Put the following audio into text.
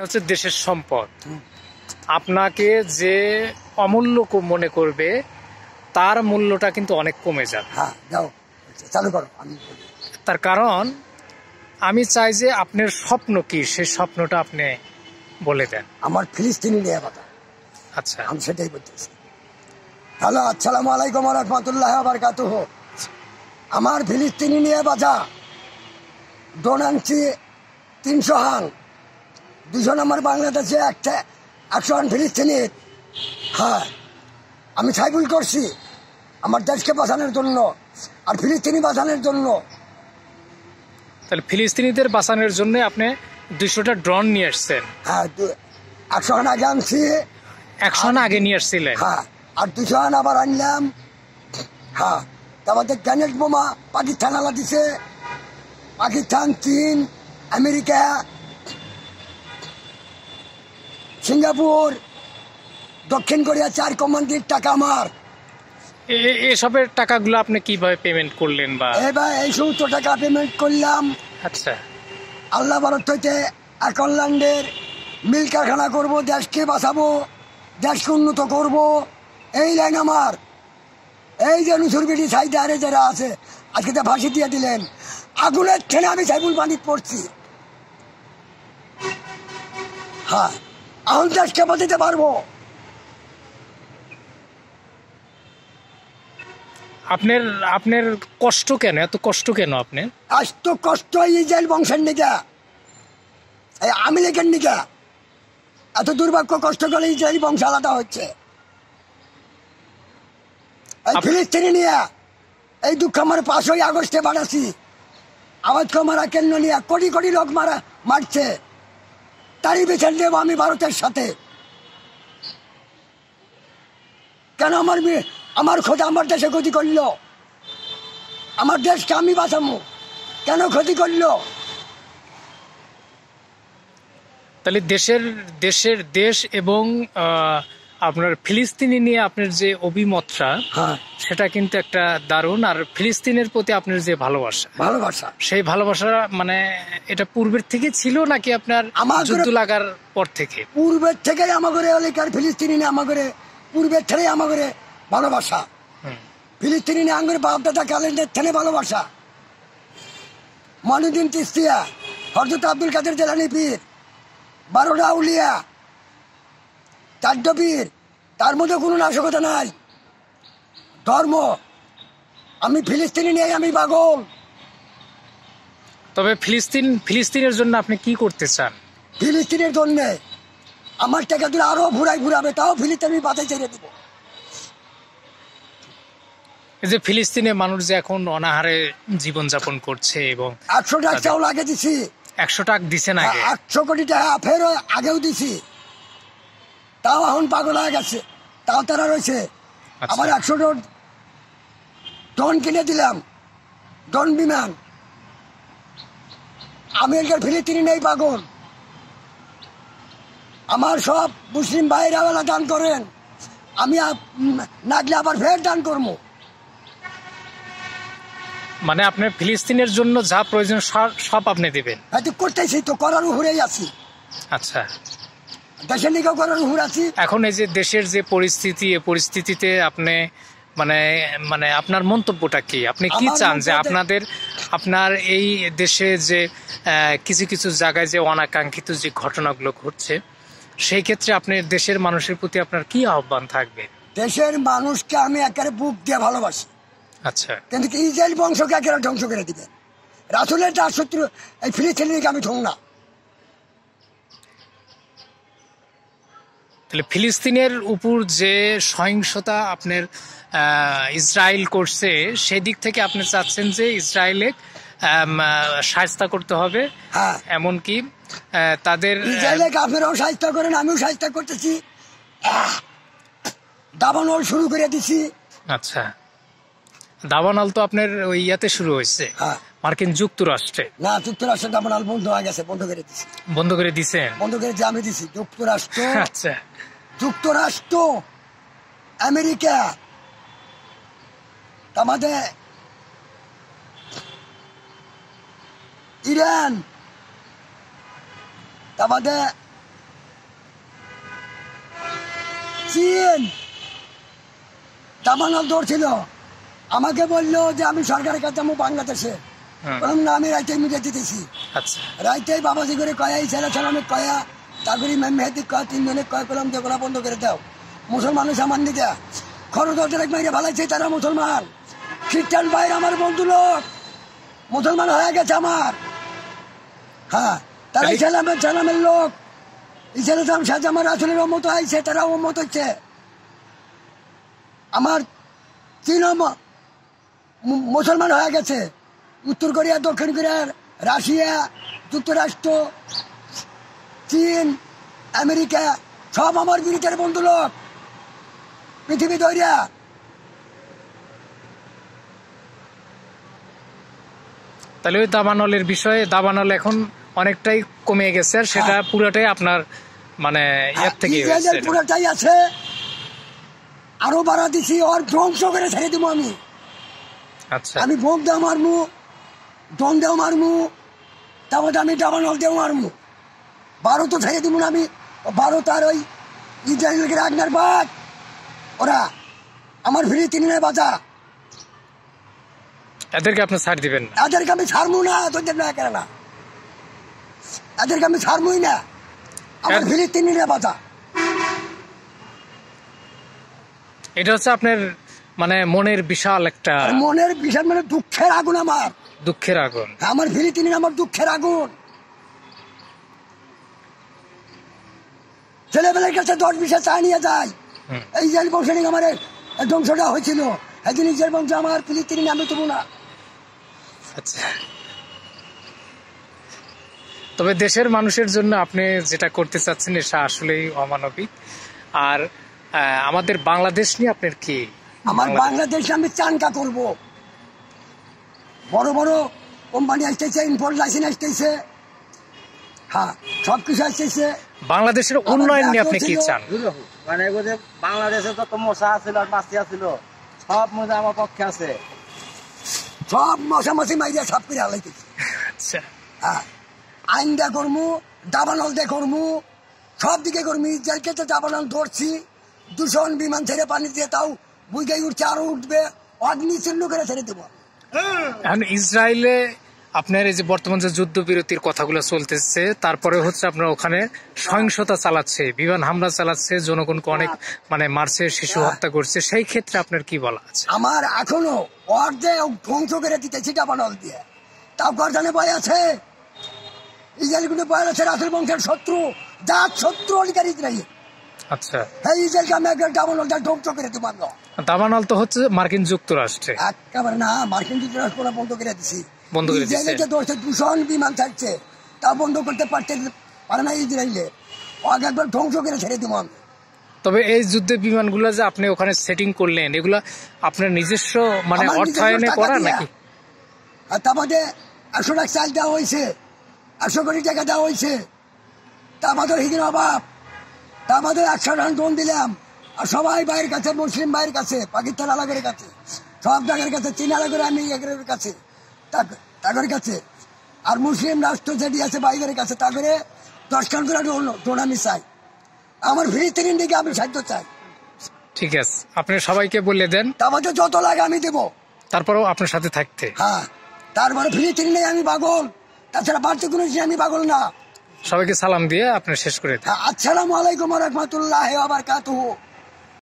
হচ্ছে দেশের সম্পদ। আপনাকে যে অমূল্য মনে করবে তার মূল্যটা কিন্তু অনেক কমে যাবে। হ্যাঁ, যাও চালু করো। তার কারণ আমি চাই যে আপনার স্বপ্ন কি সেই স্বপ্নটা আপনি বলে দেন। আমার ফিলিস্তিনি নিয়ে কথা। আচ্ছা, আমি সেটাই বলতেছি। হ্যালো, আসসালামু আলাইকুম ওয়া রাহমাতুল্লাহি ওয়া বারাকাতুহু। আমার ফিলিস্তিনি নিয়ে বাজা ড্রোন আনছি 300 হান, 200 নম্বর বাংলাদেশে 100 হান ফিলিস্তিনি। হ্যাঁ, আমি সাইবুল করছি আমার দেশকে বাঁচানোর জন্য আর ফিলিস্তিনি বাঁচানোর জন্য। তাহলে ফিলিস্তিনিদের বাঁচানোর জন্য আপনি 200টা ড্রোন নিয়ে আসছেন। হ্যাঁ, 100 হান আগে আনছি। 100 হান আগে নিয়ে আসছিলেন? হ্যাঁ, আর 200 হান আবার আনলাম। হ্যাঁ, তারপরে গ্রেনেড বোমা পাকিস্তান আলা দিছে। পাকিস্তান, চীন, আমেরিকা, সিঙ্গাপুর, দক্ষিণ কোরিয়া 4 কমান্ডির টাকা আমার। এসবের টাকাগুলো আপনি কিভাবে পেমেন্ট করলেন? বা এবার এই সমস্ত টাকা পেমেন্ট করলাম। আচ্ছা, আল্লাহ ভারত হইতে একল্যান্ডের মিল কারখানা করবো, দেশকে বাঁচাবো, দেশকে উন্নত করব। এই লাইন আমার। এই যে নুসুরবিটি সাইডে আরে যারা আছে আজকে তো ফাঁসি দিয়ে দিলেন, আগুনের ঠেনে আমি সাইবুল পানি পড়ছি। হ্যাঁ, এখন দেশকে বাঁচাতে পারবো। আপনার আপনার কষ্ট কেন, এত কষ্ট কেন আপনার? আজ তো কষ্ট ইসরায়েল বংশের নিকা, এই আমেরিকার নিকা। এত দুর্ভাগ্য কষ্ট করে ইসরায়েল বংশ আলাদা হচ্ছে। এই ফিলিস্তিনি নিয়ে এই দুঃখ আমার 5ই আগস্টে বাড়াছি। আওয়াজ মারা কেন্দ্র নিয়ে কোটি কোটি লোক মারছে, তারই বিচার দেব আমি ভারতের সাথে। কেন আমার খোঁজা আমার দেশে ক্ষতি করলো? আমার দেশকে আমি বাঁচাবো, কেন ক্ষতি করলো? তাহলে দেশ এবং আপনার ফিলিস্তিনি নিয়ে আপনার যে অভিমতটা, সেটা কিন্তু একটা দারুণ। আর ফিলিস্তিনের প্রতি আপনার যে ভালোবাসা সেই ভালোবাসা মানে এটা পূর্বের থেকে ছিল নাকি আপনার যুদ্ধ লাগার পর থেকে? পূর্বের থেকে আমাদের এলাকার ফিলিস্তিনি নিয়ে আমাদের পূর্বের থেকে আমাদের ভালোবাসা। ফিলিস্তিনি নিয়ে আমাদের বাপ দাদা কালেন্ডের থেকে ভালোবাসা। মনুদ্দিন চিশতিয়া, হযরত আব্দুল কাদের জিলানী পীর, 12টা আউলিয়া, 4 পীর, তার মধ্যে কোনো নাশকতা নাই। ধর্ম, আমি ফিলিস্তিনি নিয়ে আমি পাগল। তবে ফিলিস্তিনের জন্য আপনি কি করতে চান? ফিলিস্তিনের জন্য আমার টাকা দিলে আরো ঘুরাবে, তাও ফিলিস্তিনি বাঁচাই ছেড়ে দিব। এই যে ফিলিস্তিনের মানুষ যে এখন অনাহারে জীবনযাপন করছে এবং 100 টাকা চাউল আগে দিছি। 100 টাকা দিছেন আগে? 100 কোটি টাকা ফের আগেও দিছি, তাও এখন পাগল হয়ে গেছে, তাও তারা রয়েছে। আবার 100 ড্রোন কিনে দিলাম, ড্রোন বিমান। আমেরিকার ফিলিস্তিনি নেই পাগল। আমার সব মুসলিম ভাইরা দান করেন, আমি নাগলে আবার ফের দান করবো। মানে আপনার ফিলিস্তিনের জন্য যা প্রয়োজন সব আপনি দিবেন? হয়তো করতেছি তো, করার উপরেই আছি। আচ্ছা, দেশের নিকেও করার উপর আছি। এখন এই যে দেশের যে পরিস্থিতি, এই পরিস্থিতিতে আপনি মানে মানে আপনার মন্তব্যটা কি? আপনি কি চান যে আপনার এই দেশে যে কিছু কিছু জায়গায় যে অনাকাঙ্ক্ষিত যে ঘটনাগুলো ঘটছে, সেই ক্ষেত্রে আপনার দেশের মানুষের প্রতি আপনার কি আহ্বান থাকবে? দেশের মানুষকে আমি একেবারে বুক দিয়ে ভালোবাসি। আচ্ছা, কিন্তু ইসরায়েল বংশকে একেবারে ধ্বংস করে দিবেন। রাসূলের তার শত্রু এই ফিলিস্তিনিকে আমি ঠং না। তাহলে ফিলিস্তিনের উপর যে সহিংসতা আপনার ইসরায়েল করছে, সেদিক থেকে আপনি চাচ্ছেন যে ইসরায়েলে শায়েস্তা করতে হবে। এমনকি তাদের ইসরায়েলে কাফেরও শায়েস্তা করেন, আমিও শায়েস্তা করতেছি, দাবানল শুরু করে দিছি। আচ্ছা, দাবানল তো আপনার ওই ইয়াতে শুরু হয়েছে, মার্কিন যুক্তরাষ্ট্রে। না, যুক্তরাষ্ট্রে দাবানল বন্ধ হয়ে গেছে, বন্ধ করে দিছি। বন্ধ করে দিছেন? বন্ধ করে আমি দিছি। যুক্তরাষ্ট্র, আচ্ছা, যুক্তরাষ্ট্র, আমেরিকা, আমাদের ইরান, আমাদের চীন দাবানল ধরছিল, আমাকে বললো যে আমি সরকারের কাছে যাবো বাংলাদেশে। বললাম না, আমি রাইতে মিডিয়া দিতেছি। আচ্ছা, রাইতে বাবাজি করে কয়া, এই ছেলে ছেলে অনেক কয়া, তারপরে মেহেদি কয়া, তিনজনে কয়া করলাম যে গোলা বন্ধ করে দাও। মুসলমান সামান দিকে খরচ মাইরে ভালাইছে, তারা মুসলমান। খ্রিস্টান ভাইয়ের আমার বন্ধু লোক মুসলমান হয়ে গেছে আমার। হ্যাঁ, তারা ইসলামের লোক, ইসলাম সাথে আমার আসলের মত আইছে, তারা মত হচ্ছে। আমার চীন মুসলমান হয়ে গেছে, উত্তর কোরিয়া, দক্ষিণ কোরিয়া, রাশিয়া, যুক্তরাষ্ট্র, চীন, আমেরিকা সব আমার বিরুদ্ধের বন্ধু লোক পৃথিবী দৈরিয়া। তাহলে ওই দাবানলের বিষয়ে, দাবানল এখন অনেকটাই কমে গেছে, আর সেটা পুরোটাই আপনার মানে এর থেকে পুরোটাই আছে। আরো বাড়া দিছি, ওর ধ্বংস করে ছেড়ে দিব আমি। আচ্ছা, আমি ভোগ দেও মারমু, ডন দেও মারমু, তারপর আমি দাবানল দেও মারমু। ভারত তো ছেড়ে দিব না আমি। ভারত আর ওই ইসরায়েলকে রাগনার বাদ, ওরা আমার ফিলিস্তিনে বাঁচা, এদেরকে আপনি ছাড় দিবেন না? এদেরকে আমি ছাড়বো না, তোদের না কেন না, এদেরকে আমি ছাড়বই না। আমার ফিলিস্তিনিরা বাঁচা। এটা হচ্ছে আপনার মানে মনের বিশাল একটা, মনের বিশাল মানে দুঃখের আগুন, আমার দুঃখের আগুন। আমার ফিলিস্তিনি আমার দুঃখের আগুন। ছেলেবেলার কাছে 10-20 চা নিয়ে যায়। এই যে বংশ আমার ধ্বংসটা হয়েছিল, একদিন নিজের বংশ আমার ফিলিস্তিনি নামে তবু না। আচ্ছা, তবে দেশের মানুষের জন্য আপনি যেটা করতে চাচ্ছেন এটা আসলেই অমানবিক। আর আমাদের বাংলাদেশ নিয়ে আপনার কি? আমার বাংলাদেশে আমি চাঙ্কা করব, বড় বড় কোম্পানি আসতেছে, ইম্পোর্ট লাইসেন্স আসতেছে, হ্যাঁ সবকিছু আসতেছে। বাংলাদেশের উন্নয়ন নিয়ে আপনি কি চান? মানে বাংলাদেশে যত মশা আছিল আর মাছি আছিল সব মধ্যে আমার পক্ষে আছে, সব মশা মাছি মাইরা সব করে হালাইতেছে। আচ্ছা, হ্যাঁ, আইন দে করমু, দাবানল দে করমু, সব দিকে করমু। ইসরায়েলকে তো দাবানল ধরছি, দূষণ বিমান ছেড়ে পানি দিয়ে তাও বুঝে উঠছে, আরো উঠবে, অগ্নি চিহ্ন করে ছেড়ে দেবো। এখন ইসরায়েলে আপনার এই যে বর্তমান যে যুদ্ধবিরতির কথাগুলো চলতেছে, তারপরে হচ্ছে আপনার ওখানে সহিংসতা চালাচ্ছে, বিমান হামলা চালাচ্ছে, জনগণকে অনেক মানে মারছে, শিশু হত্যা করছে, সেই ক্ষেত্রে আপনার কি বলা আছে? আমার এখনো অর্ধে ধ্বংস করে দিতেছি দাবানল দিয়ে, তাও গর্দানে ভয় আছে। ইসরায়েল কিন্তু ভয় আছে, রাসেল বংশের শত্রু, জাত শত্রু অধিকারী ইসরায়েল। আচ্ছা, হ্যাঁ, ইসরায়েলকে আমি একবার দাবানল দিয়ে ধ্বংস করে দেবো। দাবানল তো হচ্ছে মার্কিন যুক্তরাষ্ট্রে, একেবারে না, মার্কিন যুক্তরাষ্ট্র বন্ধ করে দিছি। বন্ধ করে দিচ্ছে। ধরছে দূষণ বিমান ছাড়ছে, তা বন্ধ করতে পারে না ইসরায়েলে, ওকে একবার ধ্বংস করে ছেড়ে দেবো আমি। তবে এই যুদ্ধ বিমানগুলো যে আপনি ওখানে সেটিং করলেন, এগুলা আপনার নিজস্ব মানে অর্থায়নে করা নাকি? আর তার মধ্যে 100 লাখ চাল দেওয়া হয়েছে, 100 কোটি টাকা দেওয়া হয়েছে, তা আমাদের হিদিন অভাব, তা আমাদের 100 রান ড্রোন দিলাম। আর সবাই বাইরের কাছে, মুসলিম বাইরের কাছে, পাকিস্তান আলাগের কাছে, সব জায়গার কাছে, চীন আলাগের, আমি এগের কাছে, তাগের কাছে, আর মুসলিম রাষ্ট্র যেটি আছে বাইরের কাছে, তাগরে 10 খান করে ড্রোন আমি চাই। আমার ফিলিস্তিন দিকে আমি সাহায্য চাই। ঠিক আছে, আপনি সবাইকে বলে দেন, আমাদের যত লাগে আমি দেবো, তারপরেও আপনার সাথে থাকতে। হ্যাঁ, তারপরে ফিলিস্তিন নেই আমি পাগল, তাছাড়া বাড়তে কোনো আমি পাগল না। সবাইকে সালাম দিয়ে আপনি শেষ করে দেন। আসসালামু আলাইকুম ওয়া রাহমাতুল্লাহি ওয়া বারাকাতুহু।